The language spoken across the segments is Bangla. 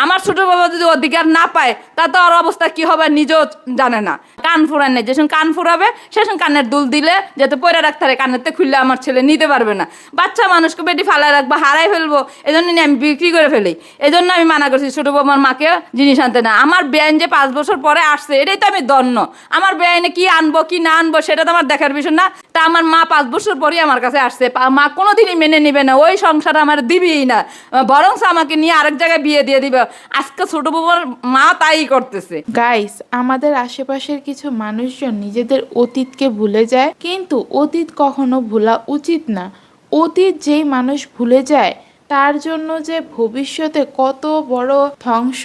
আমার ছোট বাবা যদি অধিকার না পায় তা তো আর অবস্থা কি হবে নিজেও জানে না। কান ফুরান নেই, যেসব কান ফুরাবে সেসব কানের দুল দিলে যাতে পরে রাখতে পারে, কানেরতে খুললে আমার ছেলে নিতে পারবে না। বাচ্চা মানুষকে বেটি ফালাই রাখবো, হারাই ফেলবো, এই জন্য আমি বিক্রি করে ফেলি। এই জন্য আমি মানা করছি ছোট বাবার মাকে জিনিস আনতে না। আমার বেআইন যে 5 বছর পরে আসছে এটাই তো আমি ধন্য। আমার বেআইনে কি আনবো কি না আনবো সেটা তো আমার দেখার বিষয় না। তা আমার মা 5 বছর পরই আমার কাছে আসছে, মা কোনোদিনই মেনে নিবে না, ওই সংসার আমার দিবেই না, বরং আমাকে নিয়ে আরেক জায়গায় বিয়ে দিয়ে দিবে। আজকে ছোট বাবার মা তাই করতেছে। গাইস, আমাদের আশেপাশের কিছু মানুষজন নিজেদের অতীতকে ভুলে যায়, কিন্তু অতীত কখনো ভোলা উচিত না। অতীত যেই মানুষ ভুলে যায় তার জন্য যে ভবিষ্যতে কত বড় ধ্বংস,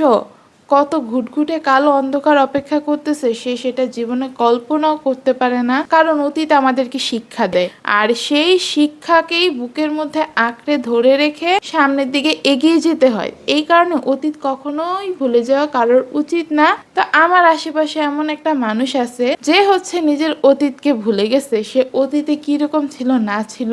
কত ঘুটঘুটে কালো অন্ধকার অপেক্ষা করতেছে সে সেটা জীবনে কল্পনাও করতে পারে না। কারণ অতীত আমাদেরকে শিক্ষা দেয়, আর সেই শিক্ষাকেই বুকের মধ্যে আঁকড়ে ধরে রেখে সামনের দিকে এগিয়ে যেতে হয়। এই কারণে অতীত কখনোই ভুলে যাওয়া কারোর উচিত না। তো আমার আশেপাশে এমন একটা মানুষ আছে যে হচ্ছে নিজের অতীতকে ভুলে গেছে। সে অতীতে কিরকম ছিল না ছিল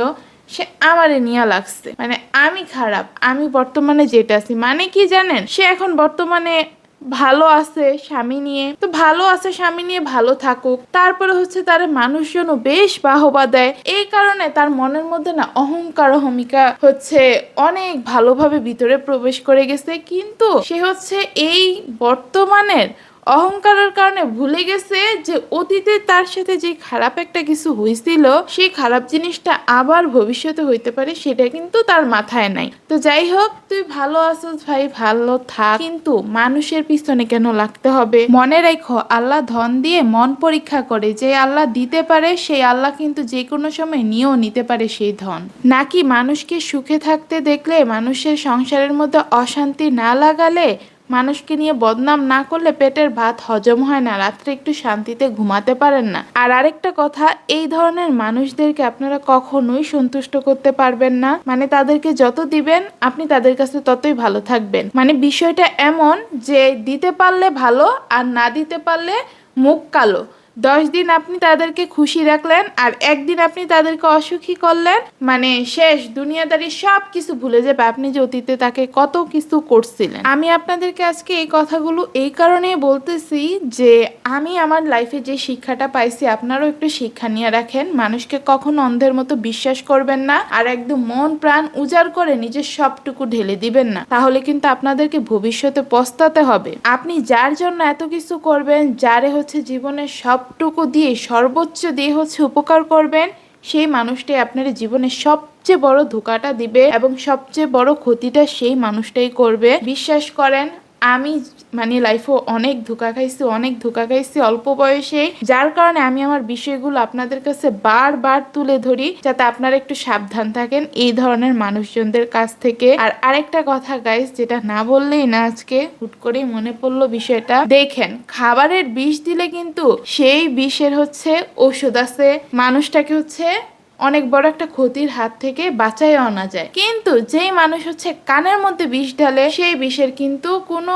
সে আমারে নিয়ে লাগছে, মানে আমি খারাপ, আমি বর্তমানে যেটা আছি। মানে কি জানেন, সে এখন বর্তমানে ভালো আছে স্বামী নিয়ে, তো ভালো আছে স্বামী নিয়ে, ভালো থাকুক। তারপরে হচ্ছে তার মানুষজনও বেশ বাহবা দেয়। এই কারণে তার মনের মধ্যে না অহংকার অহমিকা হচ্ছে অনেক ভালোভাবে ভিতরে প্রবেশ করে গেছে। কিন্তু সে হচ্ছে এই বর্তমানের অহংকারের কারণে ভুলে গেছে যে অতীতে তার সাথে যে খারাপ একটা কিছু হয়েছিল সেই খারাপ জিনিসটা আবার ভবিষ্যতে হইতে পারে, সেটা কিন্তু তার মাথায় নাই। তো যাই হোক, তুই ভালো আছিস ভাই, ভালো থাক, কিন্তু মানুষের পিছনে কেন লাগতে হবে? মনে রেখো, আল্লাহ ধন দিয়ে মন পরীক্ষা করে। যে আল্লাহ দিতে পারে সেই আল্লাহ কিন্তু যে কোনো সময় নিয়েও নিতে পারে সেই ধন। নাকি মানুষকে সুখে থাকতে দেখলে, মানুষের সংসারের মধ্যে অশান্তি না লাগালে, মানুষকে নিয়ে বদনাম না করলে পেটের ভাত হজম হয় না, রাত্রে একটু শান্তিতে ঘুমাতে পারেন না। আর আরেকটা কথা, এই ধরনের মানুষদেরকে আপনারা কখনোই সন্তুষ্ট করতে পারবেন না। মানে তাদেরকে যত দিবেন আপনি তাদের কাছে ততই ভালো থাকবেন। মানে বিষয়টা এমন যে দিতে পারলে ভালো, আর না দিতে পারলে মুখ কালো। 10 দিন আপনি তাদেরকে খুশি রাখলেন আর একদিন আপনি তাদেরকে অসুখী করলেন, মানে শেষ, দুনিয়াদারি সব কিছু ভুলে যাবে আপনি যে অতীতে তাকে কত কিছু করছিলেন। আমি আপনাদেরকে আজকে এই কথাগুলো এই কারণেই বলতেছি যে আমি আমার লাইফে যে শিক্ষাটা পাইছি আপনারাও একটু শিক্ষা নিয়ে রাখেন। মানুষকে কখনো অন্ধের মতো বিশ্বাস করবেন না, আর একদম মন প্রাণ উজাড় করে নিজের সবটুকু ঢেলে দিবেন না, তাহলে কিন্তু আপনাদেরকে ভবিষ্যতে পস্তাতে হবে। আপনি যার জন্য এত কিছু করবেন, যারে হচ্ছে জীবনের সবটুকু দিয়ে সর্বোচ্চ দিয়ে হচ্ছে উপকার করবেন, সেই মানুষটাই আপনার জীবনের সবচেয়ে বড় ধোঁকাটা দিবে এবং সবচেয়ে বড় ক্ষতিটা সেই মানুষটাই করবে। বিশ্বাস করেন, আমি মানে লাইফে অনেক ধোঁকা খাইছি, অনেক ধোঁকা খাইছি অল্প বয়সে। যার কারণে আমি আমার বিষয়গুলো আপনাদের কাছে বারবার তুলে ধরি, যাতে আপনারা একটু সাবধান থাকেন এই ধরনের মানুষজনদের কাছ থেকে। আর আরেকটা কথা গাইস, যেটা না বললেই না, আজকে হুট করেই মনে পড়লো বিষয়টা। দেখেন, খাবারের বিষ দিলে কিন্তু সেই বিষের হচ্ছে ওষুধ আছে, মানুষটাকে হচ্ছে অনেক বড় একটা ক্ষতির হাত থেকে বাঁচাই আনা যায়। কিন্তু যেই মানুষ হচ্ছে কানের মধ্যে বিষ ঢালে, সেই বিষের কিন্তু কোনো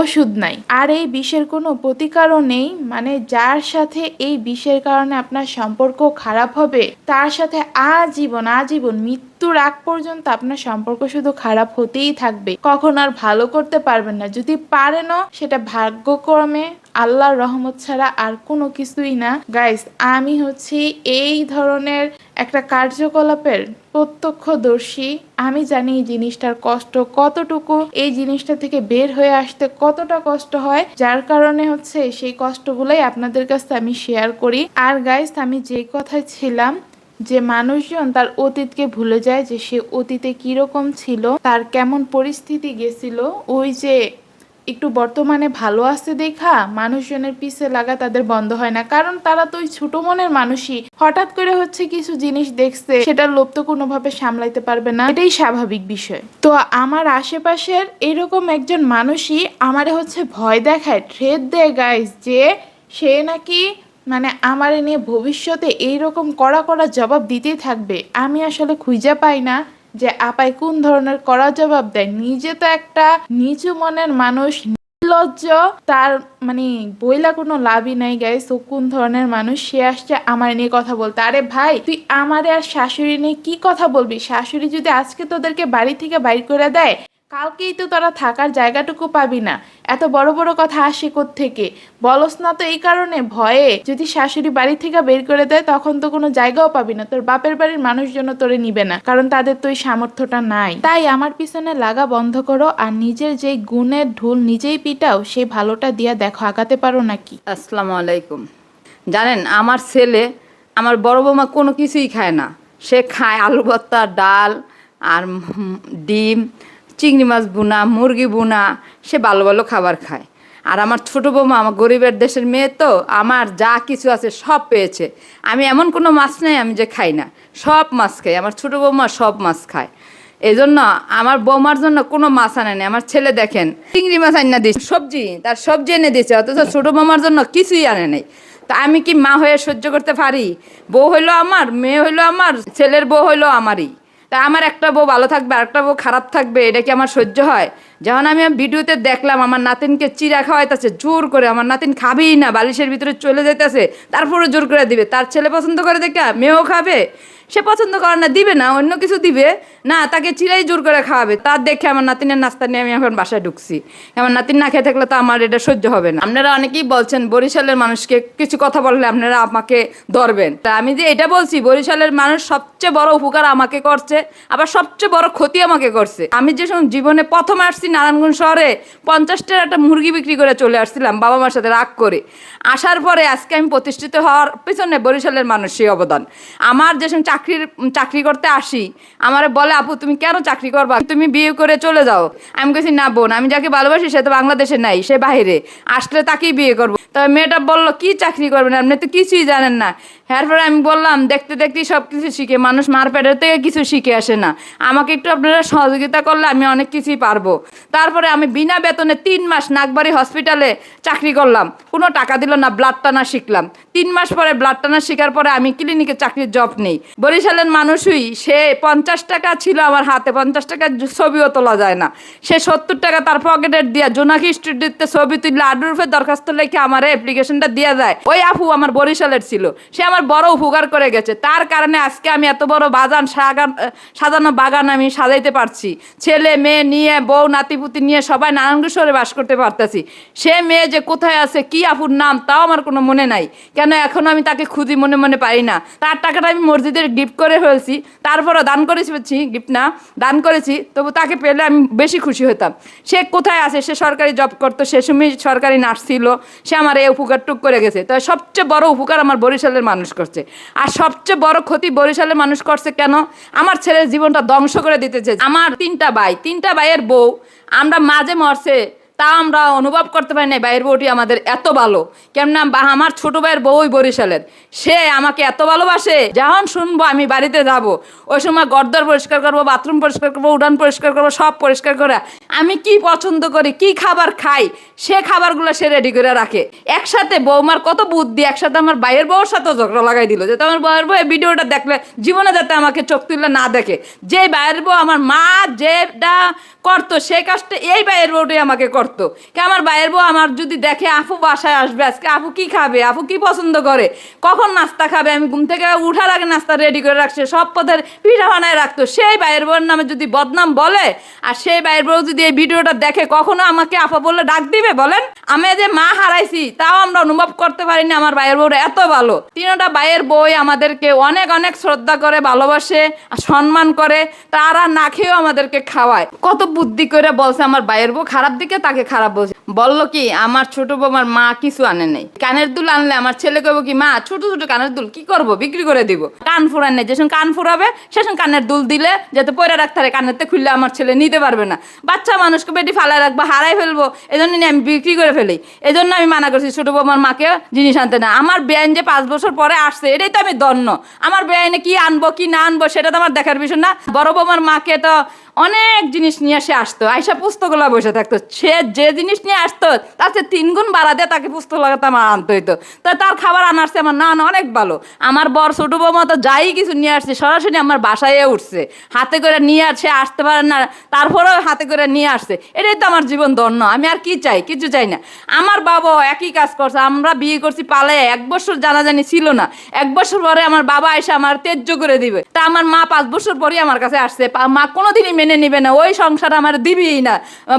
ওষুধ নাই, আর এই বিষের কোনো প্রতিকারও নেই। মানে যার সাথে এই বিষের কারণে আপনার সম্পর্ক খারাপ হবে, তার সাথে আজীবন আজীবন মৃত্যুর আগ পর্যন্ত আপনার সম্পর্ক শুধু খারাপ হতেই থাকবে, কখন আর ভালো করতে পারবেন না। যদি পারেনও সেটা ভাগ্যক্রমে আল্লাহর রহমত ছাড়া আর কোনো কিছুই না। গাইস, আমি হচ্ছি এই ধরনের একটা কার্যকলাপের প্রত্যক্ষদর্শী। আমি জানি এই জিনিসটার কষ্ট কতটুকু, এই জিনিসটা থেকে বের হয়ে আসতে কতটা কষ্ট হয়, যার কারণে হচ্ছে সেই কষ্টগুলোই আপনাদের কাছে আমি শেয়ার করি। আর গাইস, আমি যে কথায় ছিলাম যে মানুষজন তার অতীতকে ভুলে যায়, যে সে অতীতে কিরকম ছিল, তার কেমন পরিস্থিতি গেছিল, ওই যে একটু বর্তমানে ভালো আছে দেখা মানুষজনের পিছে লাগা তাদের বন্ধ হয় না। কারণ তারা তো ওই ছোট মনের মানুষই, হঠাৎ করে হচ্ছে কিছু জিনিস দেখছে, সেটার লোভ তো কোনোভাবে সামলাইতে পারবে না, এটাই স্বাভাবিক বিষয়। তো আমার আশেপাশের এরকম একজন মানুষই আমারে হচ্ছে ভয় দেখায়, থ্রেট দেয় গাইস, যে সে নাকি মানে আমার নিয়ে ভবিষ্যতে এইরকম কড়া কড়া জবাব দিতেই থাকবে। আমি আসলে খুঁজে পাই না যে আপাই কোন ধরনের কড়া জবাব দেয়। নিজে তো একটা নিচু মনের মানুষ, নির্লজ্জ, তার মানে বইলা কোনো লাভই নাই গাইস। ও কোন ধরনের মানুষ, সে আসছে আমার নিয়ে কথা বলতে। আরে ভাই, তুই আমারে আর শাশুড়ি নিয়ে কি কথা বলবি? শাশুড়ি যদি আজকে তোদেরকে বাড়ি থেকে বাইর করে দেয়, কালকেই তো তোরা থাকার জায়গাটুকু পাবি না, এত বড় বড় কথা আসে থেকে বলস না তো এই কারণে ভয়ে, যদি শাশুড়ি বাড়ি থেকে বের করে দেয় তখন তো কোনো জায়গাও পাবি না, তোর বাপের বাড়ির মানুষজন তোরে নিবে না, কারণ তাদের তো ওই সামর্থ্যটা নাই। তাই আমার পিছনে লাগা বন্ধ করো, আর নিজের যেই গুণের ঢুল নিজেই পিটাও, সেই ভালোটা দিয়া দেখো আগাতে পারো নাকি। আসসালামু আলাইকুম। জানেন, আমার ছেলে, আমার বড় বৌমা কোনো কিছুই খায় না। সে খায় আলু ভর্তা, ডাল আর ডিম, চিংড়ি মাছ বোনা, মুরগি বোনা, সে ভালো ভালো খাবার খায়। আর আমার ছোট বৌমা, আমার গরিবের দেশের মেয়ে তো, আমার যা কিছু আছে সব পেয়েছে। আমি এমন কোনো মাছ নেই আমি যে খাই না, সব মাছ খাই। আমার ছোট বৌমা সব মাছ খায়। এই জন্য আমার বৌমার জন্য কোনো মাছ আনে না। আমার ছেলে দেখেন চিংড়ি মাছ আনা দিয়েছে, তার সবজি এনে দিয়েছে, অথচ ছোট বৌমার জন্য কিছুই আনে নাই। তা আমি কি মা হয়ে সহ্য করতে পারি? বউ হইলো আমার, মেয়ে হইলো আমার, ছেলের বউ হইলো আমারই। তা আমার একটা বউ ভালো থাকবে আর একটা বউ খারাপ থাকবে, এটা কি আমার সহ্য হয়? যখন আমি ভিডিওতে দেখলাম আমার নাতিনকে চিড়া খাওয়াইতেছে জোর করে, আমার নাতিন খাবেই না, বালিশের ভিতরে চলে যেতেছে, তারপরে জোর করে দিবে। তার ছেলে পছন্দ করে দেখে মেয়েও খাবে, সে পছন্দ করে না, দিবে না, অন্য কিছু দিবে না, তাকে চিড়াই জোর করে খাওয়াবে। তার দেখে আমার নাতিনের নাস্তা নিয়ে আমি এখন বাসায় ঢুকছি। আমার নাতিন না খেয়ে থাকলে তো আমার এটা সহ্য হবে না। আপনারা অনেকেই বলছেন বরিশালের মানুষকে কিছু কথা বললে আপনারা আমাকে ধরবেন। তা আমি যে এটা বলছি, বরিশালের মানুষ সবচেয়ে বড় উপকার আমাকে করছে, আবার সবচেয়ে বড় ক্ষতি আমাকে করছে। আমি যে জীবনে প্রথম আসছি নারায়ণগঞ্জ শহরে 50 টাকার একটা মুরগি বিক্রি করে চলে আসছিলাম বাবা মার সাথে রাগ করে। আসার পরে আজকে আমি প্রতিষ্ঠিত হওয়ার পিছনে বরিশালের মানুষের অবদান। আমার যে চাকরি করতে আসি, আমার বলে আপু তুমি কেন চাকরি করবা, তুমি বিয়ে করে চলে যাও। আমি বলছি না বোন, আমি যাকে ভালোবাসি সে তো বাংলাদেশে নাই, সে বাইরে, আসলে তাকেই বিয়ে করবো। তবে মেয়েটা বললো কি চাকরি করবেন আপনি, তো কিছুই জানেন না। এরপরে আমি বললাম দেখতে দেখতেই সব কিছু শিখে মানুষ, মার পেটের থেকে কিছু শিখে আসে না, আমাকে একটু আপনারা সহযোগিতা করলে আমি অনেক কিছুই পারবো। তারপরে আমি বিনা বেতনে 3 মাস নাগবাড়ি হসপিটালে চাকরি করলাম, কোনো টাকা দিল না, ব্লাড টানা শিখলাম। 3 মাস পরে ব্লাড টানা শেখার পরে আমি ক্লিনিকে চাকরির জব নেই। বরিশালের মানুষই, সে 50 টাকা ছিল আমার হাতে, 50 টাকার ছবিও তোলা যায় না, সে 70 টাকা তার পকেটের দিয়া জোনাকি স্টুডিওতে ছবি তুললে আড্রুফে দরখাস্ত লেখে আমার অ্যাপ্লিকেশনটা দিয়া যায়। ওই আপু আমার বরিশালের ছিল, সে আমার বড় উপকার করে গেছে। তার কারণে আজকে আমি এত বড় সাজানো বাগান আমি সাজাইতে পারছি, ছেলে মেয়ে নিয়ে, বউ নাতিপুতি নিয়ে সবাই নারায়ণগঞ্জ শহরে বাস করতে পারতেছি। সে মেয়ে যে কোথায় আছে, কি আপুর নাম তাও আমার কোনো মনে নাই, কেন এখনো আমি তাকে খুঁজি মনে মনে পাই না। তার টাকাটা আমি মসজিদের গিফট করে ফেলছি, তারপরও দান করেছি, গিফট না দান করেছি, তবু তাকে পেলে আমি বেশি খুশি হতাম। সে কোথায় আছে, সে সরকারি জব করতো, সে সময় সরকারি নার্স ছিল, সে আমার এই উপকারটুক করে গেছে। তো সবচেয়ে বড় উপকার আমার বরিশালের মানুষ করছে, আর সবচেয়ে বড় ক্ষতি বরিশালের মানুষ করছে কেন, আমার ছেলের জীবনটা ধ্বংস করে দিতেছে। আমার 3টা ভাইয়ের বউ, আমরা মাঝে মরছে তা আমরা অনুভব করতে পারি না ভাইয়ের বউটি আমাদের এত ভালো। কেমন আমার ছোট ভাইয়ের বউই বরিশালের, সে আমাকে এত ভালোবাসে, যখন শুনবো আমি বাড়িতে যাব ওই সময় গর্দর পরিষ্কার করবো, বাথরুম পরিষ্কার করবো, উঠান পরিষ্কার করবো, সব পরিষ্কার করে আমি কি পছন্দ করি, কি খাবার খাই, সে খাবারগুলো সে রেডি করে রাখে। একসাথে বৌমার কত বুদ্ধি, একসাথে আমার ভাইয়ের বউর সাথেও ঝগড়া লাগাই দিল, যাতে আমার ভাইয়ের বউ এই ভিডিওটা দেখলে জীবনে যাতে আমাকে চোখ তুলে না দেখে। যে ভাইয়ের বউ আমার মা যেটা করতো সেই কাজটা এই ভাইয়ের বউটাই আমাকে করতো। কে আমার ভাইয়ের বউ আমার যদি দেখে আপু বাসায় আসবে, আজকে আপু কি খাবে, আপু কি পছন্দ করে, কখন নাস্তা খাবে, আমি ঘুম থেকে উঠার আগে নাস্তা রেডি করে রাখছে, সব পদের পিঠা বানায় রাখতো। সেই ভাইয়ের বউয়ের নামে যদি বদনাম বলে, আর সেই ভাইয়ের বউ যদি এই ভিডিওটা দেখে, কখনো আমাকে আপা বলে ডাক দিবে বলেন? আমি যে মা হারাইছি তাও আমরা অনুভব করতে পারিনি আমার ভাইয়ের বউরা এত ভালো। 3টা ভাইয়ের বই আমাদেরকে অনেক অনেক শ্রদ্ধা করে, ভালোবাসে, সম্মান করে, তারা না খেয়েও আমাদেরকে খাওয়ায়। কত বুদ্ধি করে বলছে আমার ভাইয়ের বউ খারাপ দিকে তাকে খারাপ বলছে। বললো কি আমার ছোট বৌমার মা কিছু আনে নেই, কানের দুল আনলে আমার ছেলে কইব কি মা ছোট ছোট কানের দুল কি করব, বিক্রি করে দিব। কান ফুরান নেই, যেসব কান ফুরাবে সেসব কানের দুল দিলে যাতে পরে রাখতে পারে, কানেরতে খুললে আমার ছেলে নিতে পারবে না। বাচ্চা মানুষকে বেটি ফালায় রাখবো, হারাই ফেলবো, এজন্য আমি বিক্রি করে ফেলি। এই জন্য আমি মানা করছি ছোট বৌমার মাকে জিনিস আনতে না। আমার বেআইন যে 5 বছর পরে আসছে, এটাই তো আমি ধন্য। আমার বেআইনে কি আনবো কি না আনবো সেটা তো আমার দেখার বিষয় না। বড় বৌমার মাকে তো অনেক জিনিস নিয়ে সে আসতো, আইসা পুস্তকগুলো বসে থাকতো, সে যে জিনিস নিয়ে আসতো তার চেয়ে 3 গুণ বাড়া দিয়ে তাকে পুস্তক লাগাতে আমার আনতে হইতো। তো তার খাবার আনারছে আমার না অনেক ভালো। আমার বর ছোট বৌমা তো যাই কিছু নিয়ে আসছে সরাসরি আমার বাসায় উঠছে, হাতে করে নিয়ে আসছে, আসতে পারে না তারপরেও হাতে করে নিয়ে আসছে। এটাই তো আমার জীবন ধন্য। আমি আর কি চাই, কিছু চাই না। আমার বাবা একই কাজ করছে, আমরা বিয়ে করছি পালায়, 1 বছর জানাজানি ছিল না, 1 বছর পরে আমার বাবা এসে আমার তেজ্য করে দিবে। তা আমার মা 5 বছর পরে আমার কাছে আসছে, মা কোনোদিনই মেনে মেনে নিবে না, ওই সংসার আমার দিবেই না,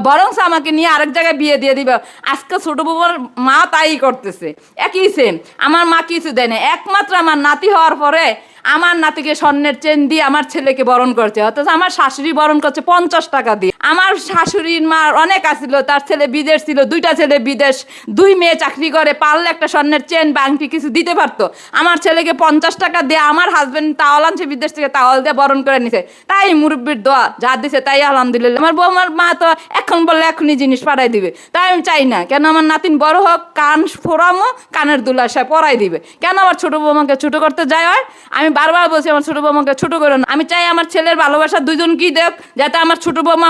বরং আমাকে নিয়ে আরেক জায়গায় বিয়ে দিয়ে দিবে। আজকে ছোট বউর মা তাই করতেছে, একই সেম। আমার মা কিছু দেয় না, একমাত্র আমার নাতি হওয়ার পরে আমার নাতিকে স্বর্ণের চেন দিয়ে আমার ছেলেকে বরণ করছে, অথচ আমার শাশুড়ি বরণ করছে 50 টাকা দিয়ে। আমার শাশুড়ির মা অনেক আসছিল, তার ছেলে বিদেশ ছিল, 2টা ছেলে বিদেশ, 2 মেয়ে চাকরি করে, পারলে একটা স্বর্ণের চেন বা আংটি কিছু দিতে পারতো। আমার ছেলেকে 50 টাকা দিয়ে আমার হাজবেন্ড তাওয়াল আনছে বিদেশ থেকে, তাওয়াল দিয়ে বরণ করে নিছে। তাই মুরব্বীর দোয়া যা দিছে তাই আলহামদুলিল্লাহ। আমার বৌমার মা তো এখন বললে এখনই জিনিস পাঠাই দিবে, তাই আমি চাই না। কেন আমার নাতিন বড় হোক, কান ফোরামো, কানের দুলা সে পরাই দিবে। কেন আমার ছোট বৌমাকে ছোট করতে যায় হয়? আমি বারবার বলছি আমার ছোট বৌমাকে ছোট করো না। আমি চাই আমার ছেলের ভালোবাসা দুজন কি দেখ, যাতে আমার ছোট বৌমা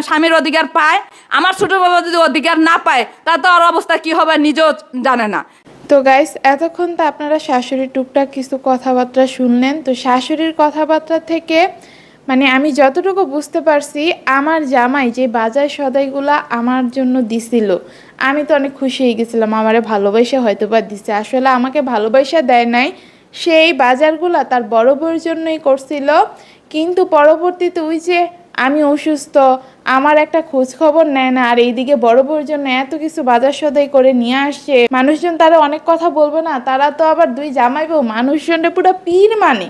স্বামীর অধিকার পায়। আমার ছোট বৌমা যদি অধিকার না পায়, তা তো আর অবস্থা কি হবে নিজেও জানে না। তো গাইস, এতক্ষণ তো আপনারা শাশুড়ির টুকটাক কিছু কথাবার্তা শুনলেন। তো শাশুড়ির কথাবার্তা থেকে মানে আমি যতটুকু বুঝতে পারছি, আমার জামাই যে বাজার সদাইগুলা আমার জন্য দিছিল, আমি তো অনেক খুশি হয়ে গেছিলাম। আমারে ভালোবাসা হয়তো বা দিছে, আসলে আমাকে ভালোবাসা দেয় নাই। সেই বাজারগুলা তার বড় বউর জন্যই করছিল, কিন্তু পরবর্তীতে ওই যে আমি অসুস্থ, আমার একটা খোঁজ খবর নেয় না, আর এইদিকে বড় বউর জন্য এত কিছু বাজার সদাই করে নিয়ে আসছে। মানুষজন তারা অনেক কথা বলবে না, তারা তো আবার 2 জামাই বউ, মানুষজনটা পুরো পীর, মানে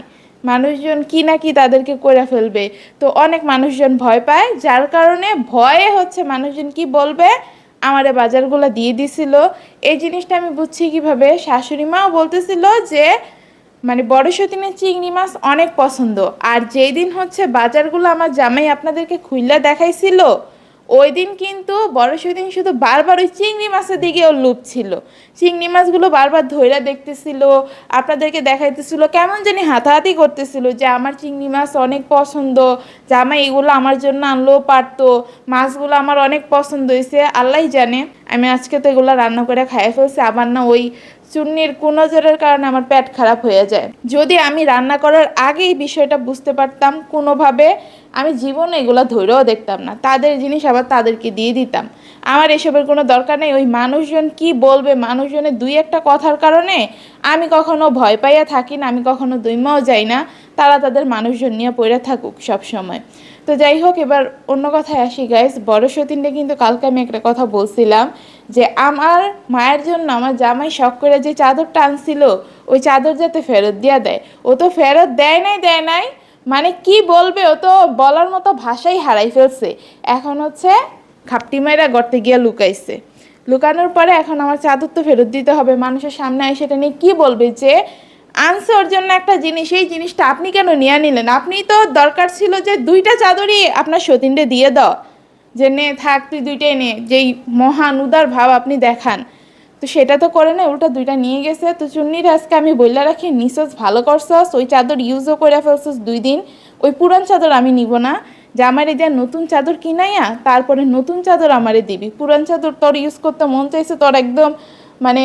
মানুষজন কি না কি তাদেরকে করে ফেলবে। তো অনেক মানুষজন ভয় পায়, যার কারণে ভয়ে হচ্ছে মানুষজন কি বলবে আমারে বাজারগুলো দিয়ে দিছিল। এই জিনিসটা আমি বুঝছি কিভাবে, শাশুড়ি মাও বলতেছিল যে মানে বড় সতীনের চিংড়ি মাছ অনেক পছন্দ। আর যেই দিন হচ্ছে বাজারগুলো আমার জামাই আপনাদেরকে খুইলা দেখাইছিল, ওই দিন কিন্তু বড় সতীন শুধু বারবার ওই চিংড়ি মাছের দিকে ওর লোভ ছিল। চিংড়ি মাছগুলো বারবার ধইরা দেখতেছিল, আপনাদেরকে দেখাইতেছিল, কেমন জানি হাতাহাতি করতেছিল যে আমার চিংড়ি মাছ অনেক পছন্দ, জামাই এগুলো আমার জন্য আনলেও পারতো, মাছগুলো আমার অনেক পছন্দ হয়েছে। আল্লাহই জানে আমি আজকে তো এগুলো রান্না করে খাইয়ে ফেলছি, আবার না ওই চুন্নির কুনজরের কারণে আমার পেট খারাপ হয়ে যায়। যদি আমি রান্না করার আগেই বিষয়টা বুঝতে পারতাম কোনোভাবে, আমি জীবনে এগুলো ধরেও দেখতাম না, তাদের জিনিস আবার তাদেরকে দিয়ে দিতাম। আমার এসবের কোনো দরকার নেই। ওই মানুষজন কি বলবে, মানুষজনের 2-1টা কথার কারণে আমি কখনো ভয় পাইয়া থাকি না, আমি কখনো দৈমাও যাই না। তারা তাদের মানুষজন নিয়ে পড়ে থাকুক সব সময়। তো যাই হোক, এবার অন্য কথায় আসি গাইস। বড় সতীনটা কিন্তু কালকে আমি একটা কথা বলছিলাম যে আমার মায়ের জন্য আমার জামাই শখ করে যে চাদরটা আনছিল, ওই চাদর যাতে ফেরত দিয়া দেয়। ও তো ফেরত দেয় নাই, মানে কি বলবে, ও তো বলার মতো ভাষাই হারাই ফেলছে। এখন হচ্ছে খাপটি মাইরা গর্তে গিয়ে লুকাইছে। লুকানোর পরে এখন আমার চাদর তো ফেরত দিতে হবে। মানুষের সামনে আই সেটা নিয়ে কি বলবে যে আনছে ওর জন্য একটা জিনিস, এই জিনিসটা আপনি কেন নিয়ে নিলেন? আপনি তো দরকার ছিল যে 2টা চাদরই আপনার সতীনরে দিয়ে দাও, যে নে থাক তুই 2টাই নে, যেই মহান উদার ভাব আপনি দেখান। তো সেটা তো করে না, উল্টা 2টা নিয়ে গেছে। তো চুন্নির আজকে আমি বইলা রাখি, নিছস ভালো করছস, ওই চাদর ইউজও করে ফেলছস 2 দিন। ওই পুরান চাদর আমি নিব না, যে আমারে দিয়ে নতুন চাদর কিনাইয়া তারপরে নতুন চাদর আমারে দিবি। পুরান চাদর তোর ইউজ করতে মন চাইছে, তোর একদম মানে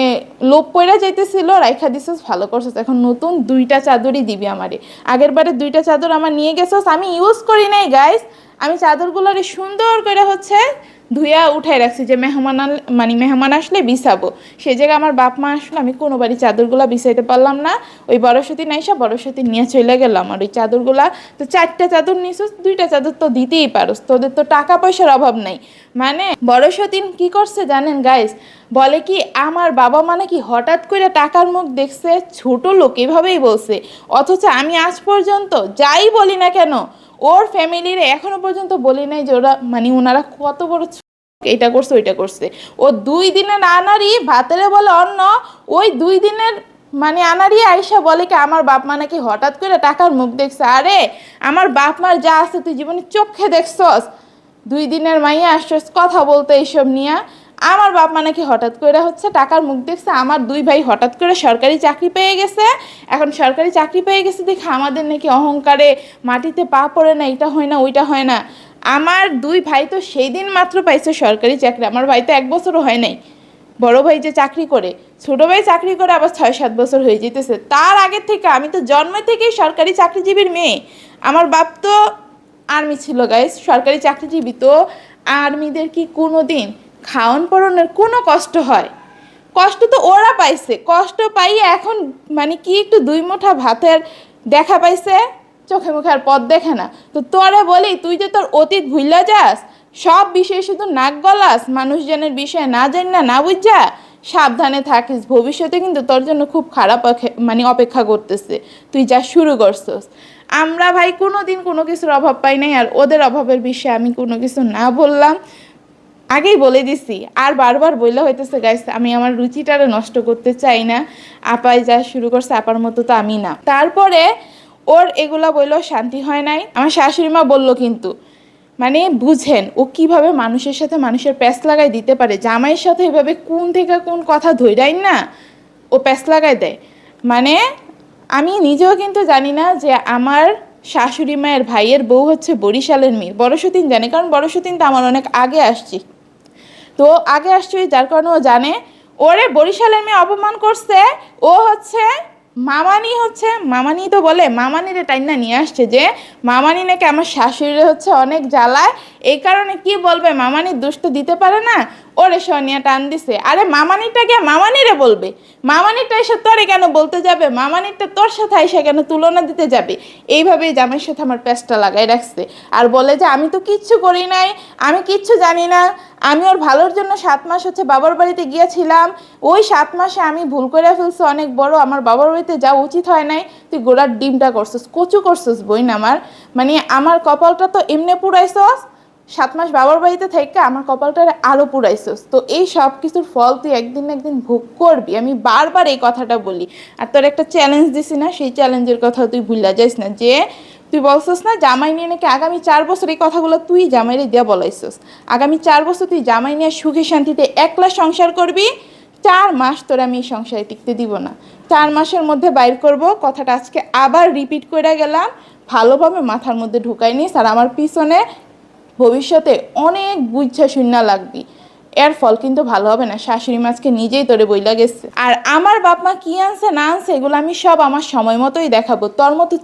লোভ পড়া যাইতেছিল, রাইখা দিছস, ভালো করছস। এখন নতুন 2টা চাদরই দিবি আমারে। আগের বারে 2টা চাদর আমার নিয়ে গেছস, আমি ইউজ করি নাই গাইস। আমি চাদরগুলোরে সুন্দর করে হচ্ছে ধুইয়া উঠাই রাখছি, যে মেহমান আসলে বিছাবো। সেই জায়গায় আমার বাপ মা আসলে আমি কোনো বাড়ি চাদরগুলা বিছাইতে পারলাম না। ওই বড়সতী নাইসা বড়সতী নিয়ে চলে গেলাম। আর ওই চাদরগুলা তো 4টা চাদর নিছিস, 2টা চাদর তো দিতেই পারোস, তোদের তো টাকা পয়সার অভাব নাই। মানে বড়সতী কি করছে জানেন গাইস, বলে কি আমার বাবা মানে কি হঠাৎ করে টাকার মুখ দেখছে, ছোট লোক এভাবেই বলছে। অথচ আমি আজ পর্যন্ত যাই বলি না কেন ওর ফ্যামিলির এখনো পর্যন্ত বলি নাই যে ওরা মানে ওনারা কত বড় এটা করছে ওইটা করছে। ও 2 দিনের আনারই ভাতেরে বলে অন্ন, ওই 2 দিনের মানে আনারই আইসা বলে কি আমার বাপ মা নাকি হঠাৎ করে টাকার মুখ দেখছে। আরে আমার বাপ মার যা আছে তুই জীবনে চোখে দেখছস? 2 দিনের মাইয়া আসছস কথা বলতে এইসব নিয়ে। আমার বাপ মা নাকি হঠাৎ করে হচ্ছে টাকার মুখ দেখছে। আমার 2 ভাই হঠাৎ করে সরকারি চাকরি পেয়ে গেছে, এখন সরকারি চাকরি পেয়ে গেছে দেখে আমাদের নাকি অহংকারে মাটিতে পা পড়ে না, এটা হয় না ওইটা হয় না। আমার 2 ভাই তো সেই দিন মাত্র পাইছে সরকারি চাকরি, আমার ভাই তো 1 বছরও হয় নাই। বড় ভাই যে চাকরি করে, ছোট ভাই চাকরি করে আবার 6-7 বছর হয়ে যেতেছে। তার আগে থেকে আমি তো জন্ম থেকেই সরকারি চাকরিজীবীর মেয়ে। আমার বাপ তো আর্মি ছিল গাইস, সরকারি চাকরিজীবী। তো আর্মিদের কি কোনো দিন খাওয়ান পড়ানোর কোনো কষ্ট হয়? কষ্ট তো ওরা পাইছে, কষ্ট পাইয়ে এখন মানে কি একটু 2 মুঠা ভাতের দেখা পাইছে। চোখে মুখে আর পথ দেখে না। তো তোরে বলি, তুই যে তোর অতীত ভুইলা যাস, সব বিষয়ে শুধু নাক গলাস, মানুষজনের বিষয়ে না জানি না বুঝা, সাবধানে থাকিস। ভবিষ্যতে কিন্তু তোর জন্য খুব খারাপ মানে অপেক্ষা করতেছে, তুই যা শুরু করছস। আমরা ভাই কোনো দিন কোনো কিছুর অভাব পাই নাই, আর ওদের অভাবের বিষয়ে আমি কোনো কিছু না বললাম, আগেই বলে দিছি। আর বারবার বইলা হইতেছে গাইস, আমি আমার রুচিটারে নষ্ট করতে চাই না। আপাই যা শুরু করছে, আপার মতো তো আমি না। তারপরে ওর এগুলা বললেও শান্তি হয় নাই। আমার শাশুড়ি মা বললো কিন্তু, মানে বুঝেন ও কিভাবে মানুষের সাথে মানুষের প্যাঁচ লাগাই দিতে পারে, জামাইয়ের সাথে এভাবে কোন থেকে কোন কথা ধইরাই না ও প্যাঁচ লাগাই দেয়। মানে আমি নিজেও কিন্তু জানি না যে আমার শাশুড়ি মায়ের ভাইয়ের বউ হচ্ছে বরিশালের মেয়ে। বড় সতীন জানে, কারণ বড় সতীন তো আমার অনেক আগে আসছি, তো আগে আসছি যার কারণে ও জানে। ওরে বরিশালের মেয়ে অপমান করছে, ও হচ্ছে মামানি তো বলে, মামানিরে টাইনা নিয়ে আসছে যে মামানি নাকি আমার শাশুড়ি হচ্ছে অনেক জ্বালায়, এই কারণে কি বলবে, মামানির দোষ তো দিতে পারে না, ওরে সোনিয়া টান দিছে। আরে মামানিটা গিয়ে মামানিরে বলবে, মামানিটা এসে তোরে কেন বলতে যাবে, মামানিটা তোর সাথে এসে কেন তুলনা দিতে যাবে। এইভাবেই জামাইয়ের সাথে আমার প্যাঁচটা লাগাই রাখছে, আর বলে যে আমি তো কিচ্ছু করি নাই, আমি কিচ্ছু জানি না, আমি ওর ভালোর জন্য 7 মাস হচ্ছে বাবার বাড়িতে গিয়েছিলাম, ওই 7 মাসে আমি ভুল করে ফেলছি অনেক বড়, আমার বাবার বাড়িতে যাওয়া উচিত হয় নাই, তুই গোড়ার ডিমটা করছিস, কচু করছিস বই না আমার, মানে আমার কপালটা তো এমনি পুরাইছস, 7 মাস বাবার বাড়িতে থেকে আমার কপালটারে আরো পুরাইছস। তো এই সব কিছুর ফল তুই একদিন না একদিন ভোগ করবি, আমি বারবার এই কথাটা বলি। আর তোর একটা চ্যালেঞ্জ দিছি না, সেই চ্যালেঞ্জের কথা তুই ভুলা যাইস না, যে তুই বলছিস না জামাই নিয়ে নাকি আগামী 4 বছর, এই কথাগুলো তুই জামাইরে দিয়া বলাইছিস, আগামী 4 বছর তুই জামাই নিয়ে সুখে শান্তিতে একলা সংসার করবি। 4 মাস তোর আমি এই সংসারে টিকতে দিব না, 4 মাসের মধ্যে বাইর করব। কথাটা আজকে আবার রিপিট করে গেলাম, ভালোভাবে মাথার মধ্যে ঢুকাই নিস, আর আমার পিছনে ভবিষ্যতে অনেক বুঝা শূন্য লাগবি, এর ফল কিন্তু ভালো হবে না। শাশুড়ি মাছকে নিজেই তোরে বইলা গেছে। আর আমার বাপ মা কি আনছে না আনছে এগুলো আমি সব আমার সময় মতোই দেখাবো, তোর মতো